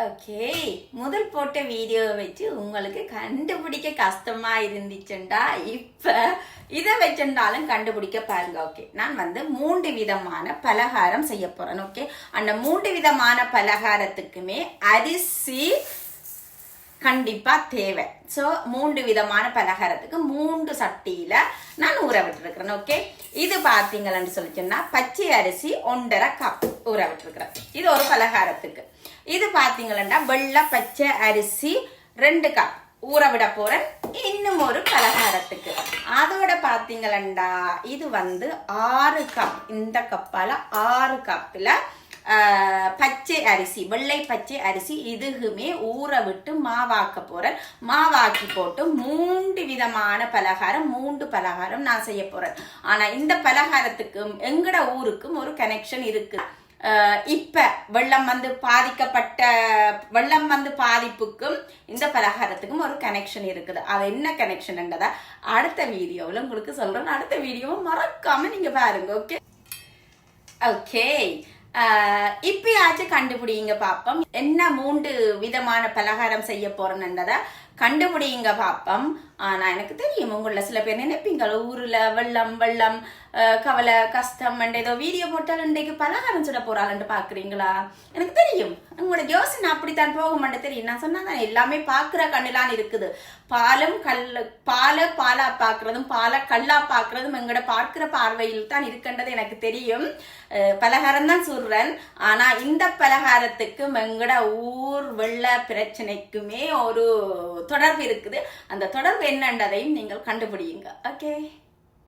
Okay, முதல் போட்ட வீடியோவை வச்சு உங்களுக்கு கண்டுபிடிக்க கஷ்டமா இருந்துச்சுண்டா இப்ப இதை வச்சிருந்தாலும் கண்டுபிடிக்க பாருங்க. ஓகே, நான் 3 விதமான பலகாரம் செய்ய போறேன். ஓகே, அந்த 3 விதமான பலகாரத்துக்குமே அரிசி கண்டிப்பா தேவை. ஸோ 3 விதமான பலகாரத்துக்கு 3 சட்டியில நான் ஊற விட்டுருக்கிறேன். ஓகே, இது பார்த்தீங்கன்னு சொல்லிச்சோன்னா பச்சை அரிசி 1.5 கப் ஊற விட்டுருக்கிறேன். இது ஒரு பலகாரத்துக்கு. இது பார்த்தீங்கன்னா வெள்ளை பச்சை அரிசி 2 கப் ஊற விட போறேன் இன்னும் ஒரு பலகாரத்துக்கு. அதோட பார்த்தீங்களா இது 6 கப், இந்த கப்பால 6 கப்பில் பச்சை அரிசி, வெள்ளை பச்சை அரிசி இதுக்குமே ஊற விட்டு மாவாக்க போறேன். மாவாக்கி போட்டு 3 விதமான பலகாரம், 3 பலகாரம் நான் செய்ய போறேன். ஆனா இந்த பலகாரத்துக்கும் எங்கட ஊருக்கும் ஒரு கனெக்ஷன் இருக்கு. இப்ப வெள்ளம் பாதிக்கப்பட்ட வெள்ளம் பாதிப்புக்கும் இந்த பலகாரத்துக்கும் ஒரு கனெக்ஷன் இருக்குது. அது என்ன கனெக்ஷன்ன்றத அடுத்த வீடியோவில் உங்களுக்கு சொல்றேன். அடுத்த வீடியோவை மறக்காம நீங்க பாருங்க. ஓகே ஓகே, இப்பயாச்சும் கண்டுபிடிங்க பாப்போம். என்ன 3 விதமான பலகாரம் செய்ய போறேன்றத கண்டுபிடிங்க பாப்போம். ஆனா எனக்கு தெரியும் உங்கள சில பேர் நினைப்பீங்க ஊர்ல வெள்ளம் கவலை கஷ்டம் ஏதோ வீடியோ போட்டால் இன்றைக்கு பலகாரம் சுட போறாள்னு பாக்குறீங்களா? எனக்கு தெரியும் உங்களோட யோசனை அப்படித்தான் போகும்னு தெரியும். நான் சொன்னா எல்லாமே பாக்குற கண்ணுலான் இருக்குது. பாலா பாக்குறதும் கல்லா பாக்குறதும் எங்கட பார்க்கிற பார்வையில் தான் இருக்கின்றது எனக்கு தெரியும். பலகாரம் தான் சொல்றேன். ஆனா இந்த பலகாரத்துக்கும் எங்கட ஊர் வெள்ள பிரச்சனைக்குமே ஒரு தொடர்பு இருக்குது. அந்த தொடர்பு என்னன்றதையும் நீங்கள் கண்டுபிடியுங்க. ஓகே.